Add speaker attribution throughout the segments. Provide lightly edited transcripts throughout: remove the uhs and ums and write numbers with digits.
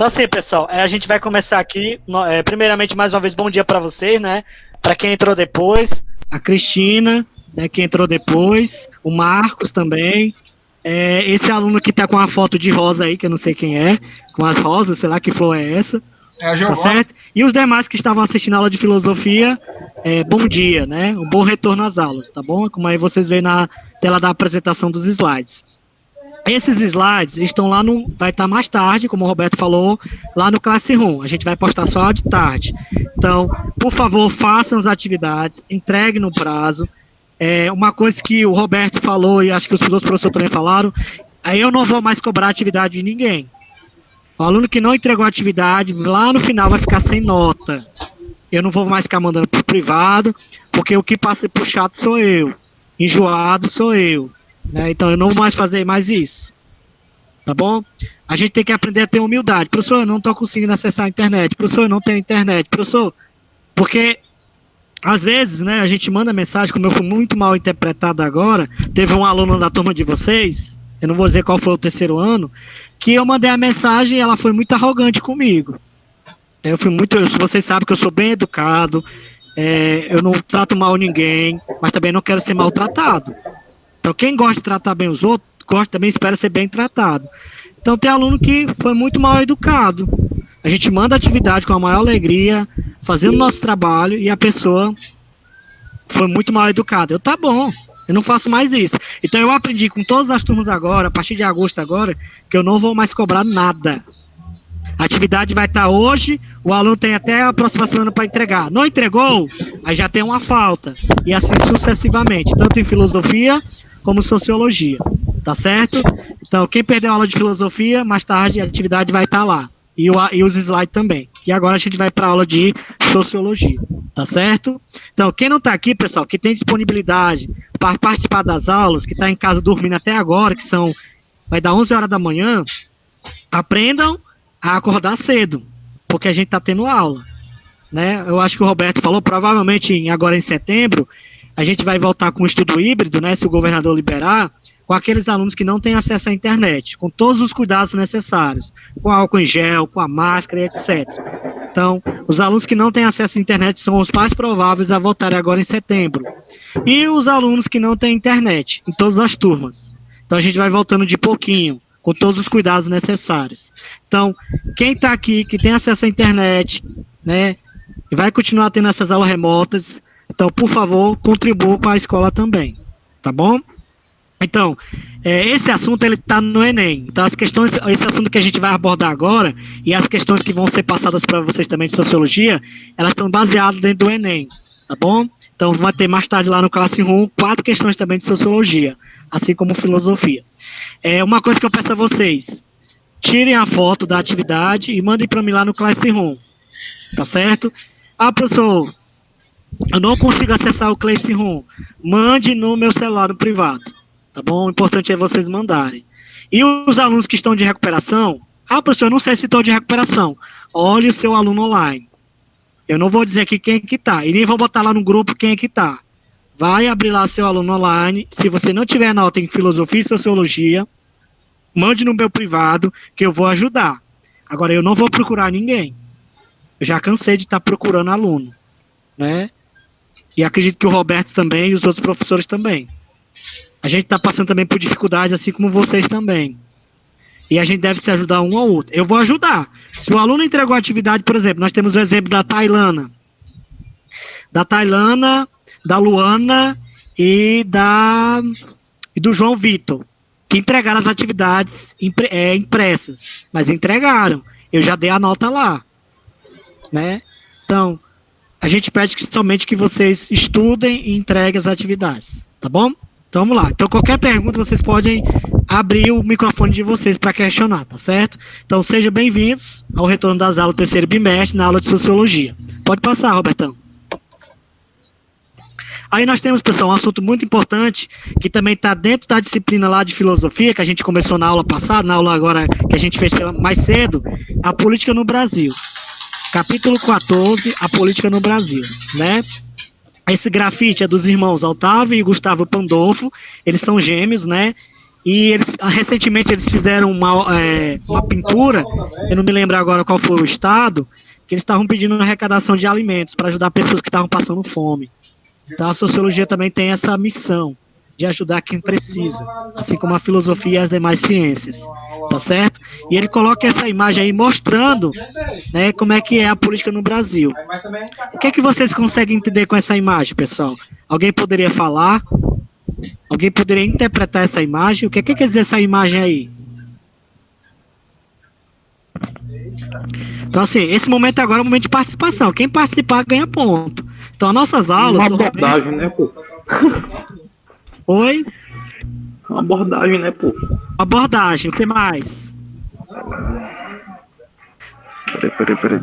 Speaker 1: Então assim, pessoal, a gente vai começar aqui, primeiramente, mais uma vez, bom dia para vocês, né? Para quem entrou depois, a Cristina, né, que entrou depois, o Marcos também, esse aluno que tá com a foto de rosa aí, que eu não sei quem é, com as rosas, sei lá que flor é essa, tá certo? E os demais que estavam assistindo a aula de filosofia, bom dia, né? Um bom retorno às aulas, tá bom? Como aí vocês veem na tela da apresentação dos slides. Esses slides estão lá vai estar mais tarde, como o Roberto falou, lá no Classroom. A gente vai postar só de tarde. Então, por favor, façam as atividades, entreguem no prazo. Uma coisa que o Roberto falou, e acho que os outros professores também falaram, aí eu não vou mais cobrar a atividade de ninguém. O aluno que não entregou a atividade, lá no final vai ficar sem nota. Eu não vou mais ficar mandando para o privado, porque o que passa por chato sou eu. Enjoado sou eu. Né? Então eu não vou mais fazer mais isso. Tá bom? A gente tem que aprender a ter humildade. Professor, eu não estou conseguindo acessar a internet. Professor, eu não tenho internet. Professor, porque às vezes, né, a gente manda mensagem, como eu fui muito mal interpretado agora, teve um aluno da turma de vocês, eu não vou dizer qual foi o terceiro ano, que eu mandei a mensagem e ela foi muito arrogante comigo. Vocês sabem que eu sou bem educado, eu não trato mal ninguém, mas também não quero ser maltratado. Então, quem gosta de tratar bem os outros, também espera ser bem tratado. Então, tem aluno que foi muito mal educado. A gente manda a atividade com a maior alegria, fazendo o nosso trabalho, e a pessoa foi muito mal educada. Tá bom, eu não faço mais isso. Então, eu aprendi com todas as turmas agora, a partir de agosto agora, que eu não vou mais cobrar nada. A atividade vai estar hoje, o aluno tem até a próxima semana para entregar. Não entregou? Aí já tem uma falta. E assim sucessivamente, tanto em filosofia como sociologia. Tá certo? Então, quem perdeu a aula de filosofia, mais tarde a atividade vai estar lá. E os slides também. E agora a gente vai para a aula de sociologia. Tá certo? Então, quem não está aqui, pessoal, que tem disponibilidade para participar das aulas, que está em casa dormindo até agora, vai dar 11 horas da manhã, aprendam a acordar cedo, porque a gente está tendo aula, né? Eu acho que o Roberto falou, provavelmente agora em setembro, a gente vai voltar com o estudo híbrido, né, se o governador liberar, com aqueles alunos que não têm acesso à internet, com todos os cuidados necessários, com álcool em gel, com a máscara, etc. Então, os alunos que não têm acesso à internet são os mais prováveis a voltarem agora em setembro. E os alunos que não têm internet, em todas as turmas. Então, a gente vai voltando de pouquinho, com todos os cuidados necessários. Então, quem está aqui, que tem acesso à internet, né, vai continuar tendo essas aulas remotas, então, por favor, contribua com a escola também, tá bom? Então, esse assunto, ele está no Enem. Então, esse assunto que a gente vai abordar agora, e as questões que vão ser passadas para vocês também de sociologia, elas estão baseadas dentro do Enem, tá bom? Então, vai ter mais tarde lá no Classroom 4 questões também de sociologia, assim como filosofia. Uma coisa que eu peço a vocês, tirem a foto da atividade e mandem para mim lá no Classroom, tá certo? Ah, professor, eu não consigo acessar o Classroom, mande no meu celular no privado, tá bom? O importante é vocês mandarem. E os alunos que estão de recuperação, ah, professor, eu não sei se estou de recuperação, olhe o seu aluno online. Eu não vou dizer aqui quem é que está, e nem vou botar lá no grupo quem é que está. Vai abrir lá seu aluno online. Se você não tiver nota em filosofia e sociologia, mande no meu privado que eu vou ajudar. Agora, eu não vou procurar ninguém. Eu já cansei de estar procurando aluno, né? E acredito que o Roberto também e os outros professores também. A gente está passando também por dificuldades, assim como vocês também. E a gente deve se ajudar um ao outro. Eu vou ajudar. Se o aluno entregou a atividade, por exemplo, nós temos o exemplo da Tailana. Da Luana e do João Vitor, que entregaram as atividades impressas, mas entregaram. Eu já dei a nota lá, né? Então, a gente pede somente que vocês estudem e entreguem as atividades, tá bom? Então, vamos lá. Então, qualquer pergunta, vocês podem abrir o microfone de vocês para questionar, tá certo? Então, sejam bem-vindos ao retorno das aulas do terceiro bimestre, na aula de Sociologia. Pode passar, Robertão. Aí nós temos, pessoal, um assunto muito importante, que também está dentro da disciplina lá de filosofia, que a gente começou na aula passada, na aula agora que a gente fez mais cedo, a política no Brasil. Capítulo 14, a política no Brasil, né? Esse grafite é dos irmãos Otávio e Gustavo Pandolfo, eles são gêmeos, né? E recentemente eles fizeram uma pintura, eu não me lembro agora qual foi o estado, que eles estavam pedindo uma arrecadação de alimentos para ajudar pessoas que estavam passando fome. Então a sociologia também tem essa missão de ajudar quem precisa, assim como a filosofia e as demais ciências, tá certo? E ele coloca essa imagem aí mostrando, né, como é que é a política no Brasil. O que é que vocês conseguem entender com essa imagem, pessoal? Alguém poderia falar? Alguém poderia interpretar essa imagem? O que quer dizer essa imagem aí? Então, assim, esse momento agora é um momento de participação. Quem participar ganha ponto. Então, as nossas aulas...
Speaker 2: Uma abordagem, né, pô?
Speaker 1: Oi?
Speaker 2: Uma abordagem, né, pô?
Speaker 1: Abordagem, o que mais?
Speaker 2: Peraí.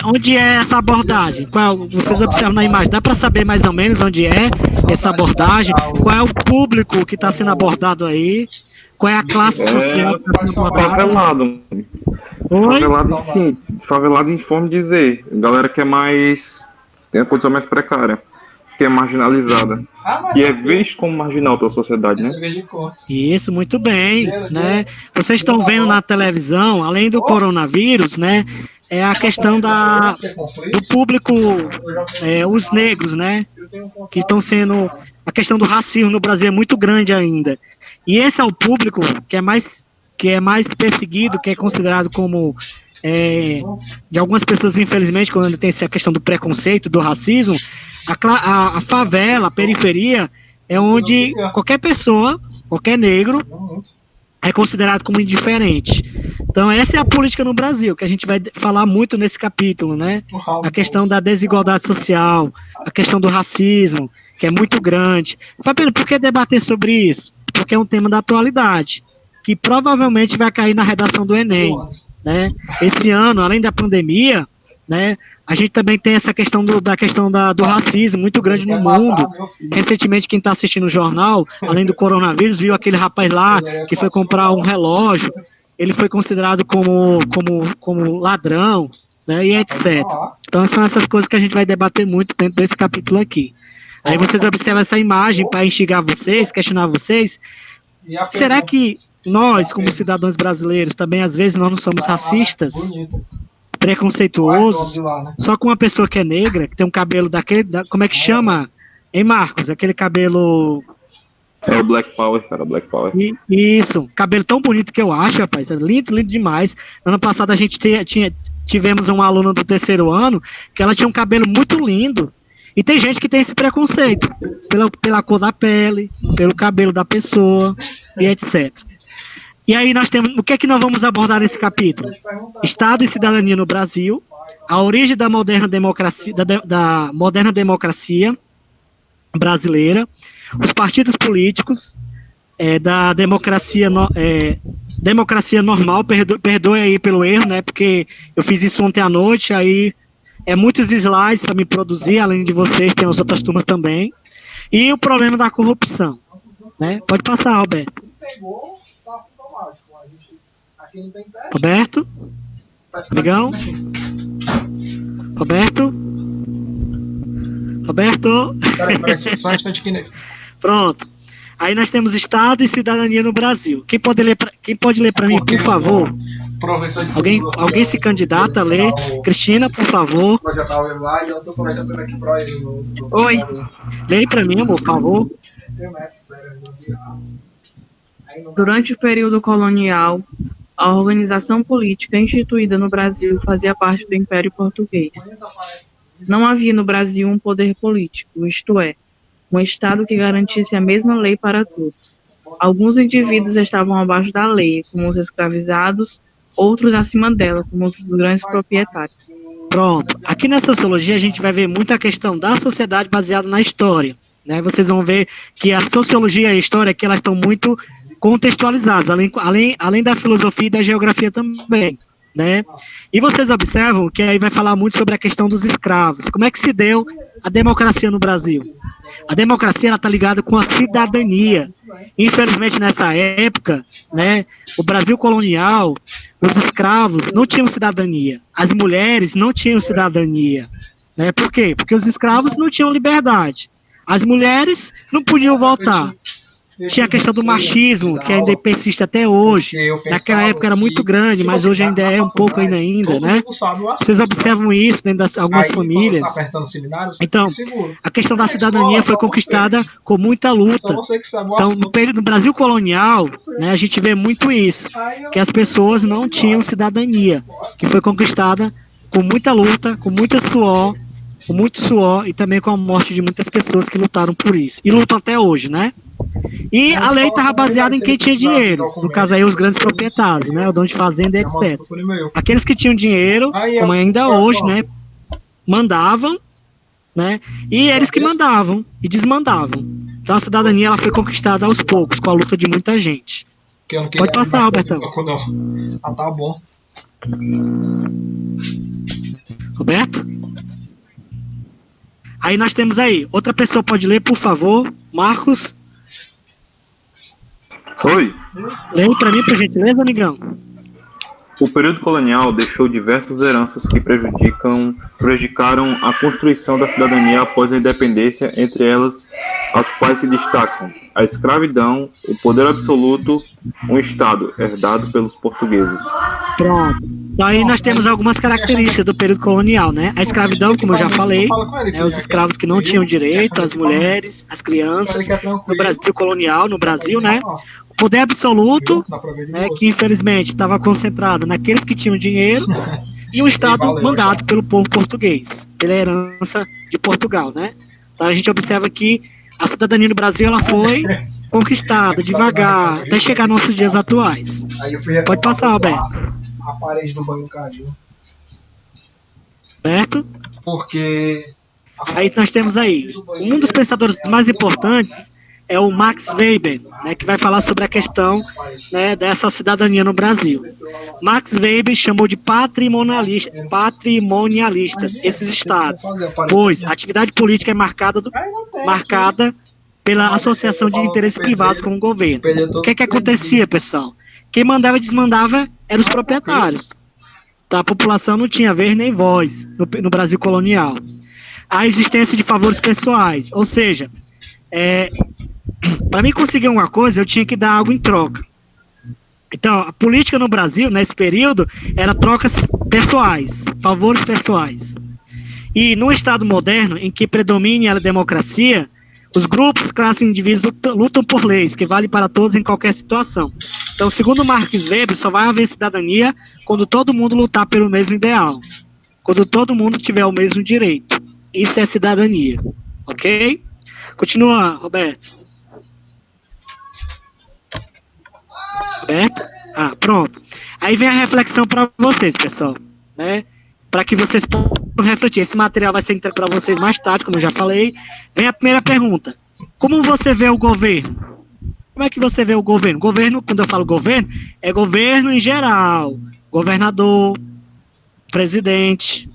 Speaker 1: Onde é essa abordagem? Vocês observam na imagem, dá para saber mais ou menos onde é essa abordagem? Qual é o público que está sendo abordado aí? Qual é a classe social que está sendo abordada?
Speaker 2: Favelado.
Speaker 1: Oi?
Speaker 2: Favelado em forma de dizer. Galera que é mais... tem a condição mais precária, que é marginalizada. E é visto como marginal pela sociedade, né?
Speaker 1: Isso, muito bem, né? Vocês estão vendo na televisão, além do coronavírus, né? É a questão do público, os negros, né? Que estão sendo... A questão do racismo no Brasil é muito grande ainda. E esse é o público que é mais perseguido, que é considerado como... de algumas pessoas, infelizmente, quando tem essa questão do preconceito, do racismo, a favela, a periferia, é onde qualquer pessoa, qualquer negro, é considerado como indiferente. Então, essa é a política no Brasil, que a gente vai falar muito nesse capítulo, né? A questão da desigualdade social, a questão do racismo, que é muito grande. Fabiano, por que debater sobre isso? Porque é um tema da atualidade, que provavelmente vai cair na redação do Enem, né? Esse ano, além da pandemia, né, a gente também tem essa questão do racismo muito grande no mundo. Recentemente, quem está assistindo o jornal, além do coronavírus, viu aquele rapaz lá que foi comprar um relógio, ele foi considerado como ladrão, né, e etc. Então, são essas coisas que a gente vai debater muito dentro desse capítulo aqui. Aí vocês observam essa imagem para instigar vocês, questionar vocês. Será que nós, como cidadãos brasileiros, também às vezes nós não somos racistas, preconceituosos, só com uma pessoa que é negra, que tem um cabelo como é que chama, hein, Marcos? Aquele cabelo...
Speaker 2: É o Black Power, cara, Black Power.
Speaker 1: Isso, cabelo tão bonito que eu acho, rapaz, lindo, lindo demais. Ano passado a gente tivemos uma aluna do 3º ano, que ela tinha um cabelo muito lindo, e tem gente que tem esse preconceito, pela cor da pele, pelo cabelo da pessoa, e etc. E aí nós temos, o que é que nós vamos abordar nesse capítulo? Estado e cidadania no Brasil, a origem da moderna democracia brasileira, os partidos políticos, da democracia normal, perdoe aí pelo erro, né, porque eu fiz isso ontem à noite, aí muitos slides para me produzir, além de vocês, tem as outras turmas também, e o problema da corrupção, né? Pode passar, Roberto. Roberto? Amigão? Roberto?
Speaker 3: Peraí, só um instante aqui nesse.
Speaker 1: Pronto. Aí nós temos Estado e cidadania no Brasil. Quem pode ler para mim, por favor? Alguém se candidata a ler? Cristina, por favor.
Speaker 4: Oi.
Speaker 1: Leia para mim, amor, por favor.
Speaker 4: Durante o período colonial, a organização política instituída no Brasil fazia parte do Império Português. Não havia no Brasil um poder político, isto é, um Estado que garantisse a mesma lei para todos. Alguns indivíduos estavam abaixo da lei, como os escravizados, outros acima dela, como os grandes proprietários.
Speaker 1: Pronto. Aqui na sociologia a gente vai ver muito a questão da sociedade baseada na história, né? Vocês vão ver que a sociologia e a história aqui, elas estão muito contextualizadas, além da filosofia e da geografia também, né? E vocês observam que aí vai falar muito sobre a questão dos escravos. Como é que se deu a democracia no Brasil? A democracia está ligada com a cidadania. Infelizmente, nessa época, né, o Brasil colonial, os escravos não tinham cidadania. As mulheres não tinham cidadania. Né? Por quê? Porque os escravos não tinham liberdade. As mulheres não podiam votar. Tinha a questão do machismo, que ainda persiste até hoje. Naquela época era muito grande, mas hoje ainda é um pouco ainda, né? Vocês observam isso dentro de algumas famílias. Então, a questão da cidadania foi conquistada com muita luta. Então, no Brasil colonial, né, a gente vê muito isso, que as pessoas não tinham cidadania, que foi conquistada com muita luta, com muito suor e também com a morte de muitas pessoas que lutaram por isso. E lutam até hoje, né? E a lei estava baseada em quem tinha dinheiro. No caso aí, os grandes proprietários, né? O dono de fazenda, etc. Aqueles que tinham dinheiro, como ainda hoje, né? Mandavam, né? E eles que mandavam e desmandavam. Então a cidadania ela foi conquistada aos poucos, com a luta de muita gente. Pode passar, Albertão.
Speaker 3: Ah, tá bom.
Speaker 1: Roberto? Aí nós temos aí, outra pessoa pode ler, por favor, Marcos.
Speaker 2: Oi.
Speaker 1: Leia pra mim, por gentileza, amigão.
Speaker 2: O período colonial deixou diversas heranças que prejudicaram a construção da cidadania após a independência, entre elas as quais se destacam a escravidão, o poder absoluto, um Estado herdado pelos portugueses.
Speaker 1: Pronto. Então aí nós temos algumas características do período colonial, né? A escravidão, como eu já falei, né? Os escravos que não tinham direito, as mulheres, as crianças, no Brasil colonial, no Brasil, né? O poder absoluto, né? Que infelizmente estava concentrado naqueles que tinham dinheiro e um Estado mandado pelo povo português, pela herança de Portugal, né? Então a gente observa que a cidadania no Brasil ela foi conquistada devagar até chegar aos nossos dias atuais. Pode passar, Alberto.
Speaker 3: A parede do banho caiu.
Speaker 1: Certo?
Speaker 3: Porque...
Speaker 1: Aí nós temos aí, um dos pensadores mais importantes é o Max Weber, né, que vai falar sobre a questão, né, dessa cidadania no Brasil. Max Weber chamou de patrimonialistas esses estados, pois a atividade política é marcada pela associação de interesses privados com o governo. O que acontecia, pessoal? Quem mandava e desmandava eram os proprietários. Então, a população não tinha vez nem voz no Brasil colonial. A existência de favores pessoais, ou seja, para mim conseguir uma coisa, eu tinha que dar algo em troca. Então, a política no Brasil, nesse período, era trocas pessoais, favores pessoais. E no Estado moderno, em que predomine a democracia, os grupos, classes e indivíduos lutam por leis que valem para todos em qualquer situação. Então, segundo Marx Weber, só vai haver cidadania quando todo mundo lutar pelo mesmo ideal. Quando todo mundo tiver o mesmo direito. Isso é cidadania. Ok? Continua, Roberto. Roberto? Ah, pronto. Aí vem a reflexão para vocês, pessoal. Né? Para que vocês possam refletir. Esse material vai ser entregue para vocês mais tarde, como eu já falei. Vem a primeira pergunta. Como você vê o governo? Como é que você vê o governo? Governo, quando eu falo governo, é governo em geral. Governador, presidente,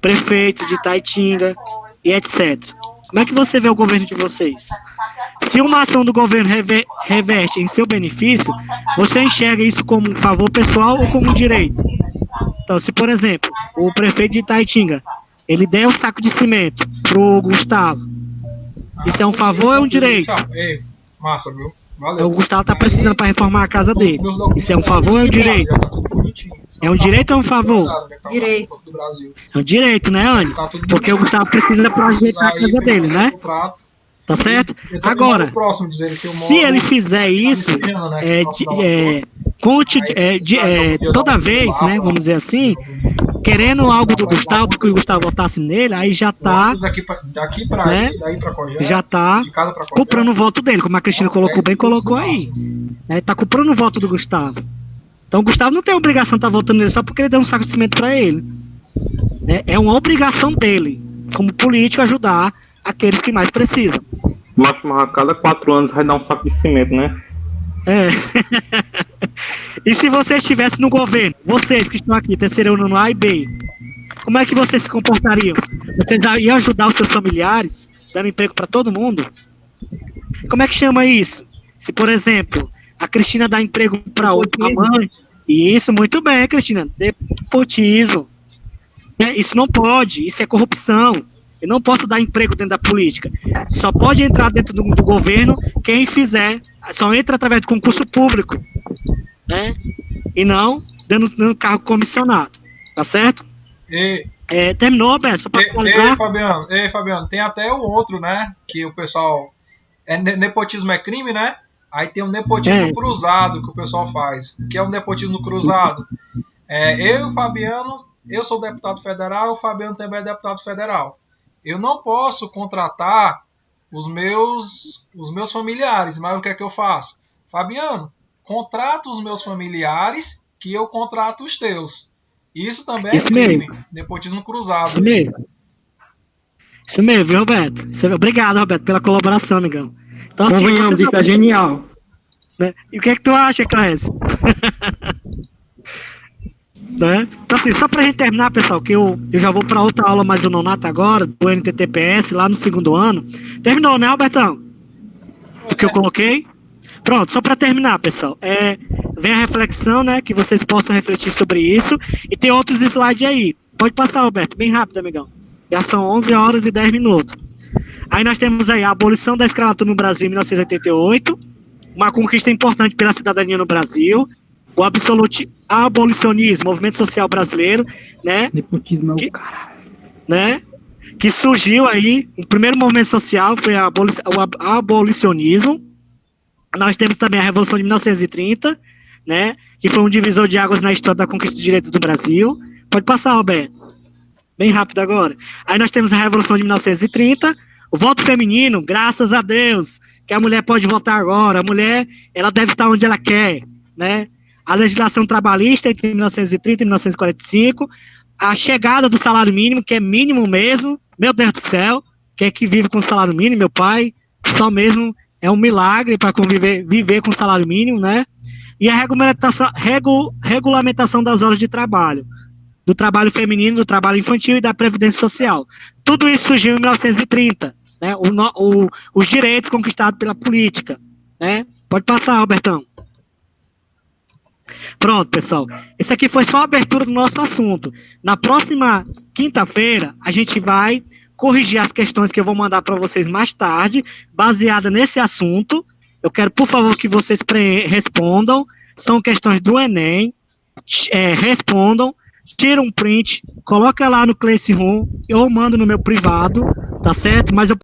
Speaker 1: prefeito de Itaitinga e etc. Como é que você vê o governo de vocês? Se uma ação do governo reverte em seu benefício, você enxerga isso como um favor pessoal ou como um direito? Então, se, por exemplo, o prefeito de Itaitinga, ele der um saco de cimento pro Gustavo, isso é um favor ou é um direito?
Speaker 3: Massa, viu? Valeu.
Speaker 1: O Gustavo tá precisando para reformar a casa dele. Isso é um favor ou é um direito? É um direito ou é um favor?
Speaker 4: Direito.
Speaker 1: É um direito, né, Anny? Porque o Gustavo precisa para ajeitar a casa dele, né? Tá certo? Agora, se ele fizer isso, toda vez, né, vamos dizer assim, querendo algo do Gustavo, porque o Gustavo votasse nele, aí já tá, né, já tá comprando o voto dele, como a Cristina colocou aí. Né, tá comprando o voto do Gustavo. Então o Gustavo não tem a obrigação de estar votando nele só porque ele deu um saco de cimento para ele. Né, é uma obrigação dele, como político, ajudar aqueles que mais precisam.
Speaker 2: Mas a cada 4 anos vai dar um saco de cimento, né?
Speaker 1: É. E se você estivesse no governo, vocês que estão aqui, terceiro ano no A e B, como é que vocês se comportariam? Vocês iam ajudar os seus familiares, dando emprego para todo mundo? Como é que chama isso? Se, por exemplo, a Cristina dá emprego para outra mãe, isso, muito bem, Cristina, nepotismo. Isso não pode, isso é corrupção. Eu não posso dar emprego dentro da política. Só pode entrar dentro do governo quem fizer, só entra através do concurso público, né? E não dando cargo comissionado, tá certo? Terminou, Roberto? Só para finalizar.
Speaker 3: Fabiano, tem até o outro, né? Que o pessoal. Nepotismo é crime, né? Aí tem o nepotismo cruzado que o pessoal faz. O que é o nepotismo cruzado? Eu e o Fabiano, eu sou deputado federal, o Fabiano também é deputado federal. Eu não posso contratar os meus familiares, mas o que é que eu faço? Fabiano, contrata os meus familiares que eu contrato os teus. Isso também é crime. Nepotismo cruzado.
Speaker 1: Isso mesmo. Isso mesmo, viu, Roberto? Obrigado, Roberto, pela colaboração, amigão. Então, assim,
Speaker 5: isso é genial.
Speaker 1: Né? E o que é que tu acha, Clécio? Né? Então, assim, só pra gente terminar, pessoal, que eu já vou pra outra aula mais o nonato agora, do NTTPS, lá no 2º ano. Terminou, né, Albertão? O que eu coloquei? Pronto, só pra terminar, pessoal. Vem a reflexão, né, que vocês possam refletir sobre isso. E tem outros slides aí. Pode passar, Alberto, bem rápido, amigão. Já são 11 horas e 10 minutos. Aí nós temos aí a abolição da escravatura no Brasil em 1988, uma conquista importante pela cidadania no Brasil, o abolicionismo, movimento social brasileiro, né?
Speaker 5: Nepotismo é o caralho.
Speaker 1: Né? Que surgiu aí, o primeiro movimento social foi o abolicionismo. Nós temos também a Revolução de 1930, né? Que foi um divisor de águas na história da conquista de direitos do Brasil. Pode passar, Roberto. Bem rápido agora. Aí nós temos a Revolução de 1930, o voto feminino, graças a Deus, que a mulher pode votar agora. A mulher, ela deve estar onde ela quer, né? A legislação trabalhista entre 1930 e 1945, a chegada do salário mínimo, que é mínimo mesmo, meu Deus do céu, quem é que vive com salário mínimo, meu pai, só mesmo é um milagre para viver com salário mínimo, né? E a regulamentação das horas de trabalho, do trabalho feminino, do trabalho infantil e da previdência social. Tudo isso surgiu em 1930, né? Os direitos conquistados pela política, né? Pode passar, Albertão. Pronto, pessoal. Esse aqui foi só a abertura do nosso assunto. Na próxima quinta-feira, a gente vai corrigir as questões que eu vou mandar para vocês mais tarde, baseada nesse assunto. Eu quero, por favor, que vocês respondam. São questões do Enem. Respondam. Tira um print, coloca lá no Classroom, eu mando no meu privado, tá certo? Mas eu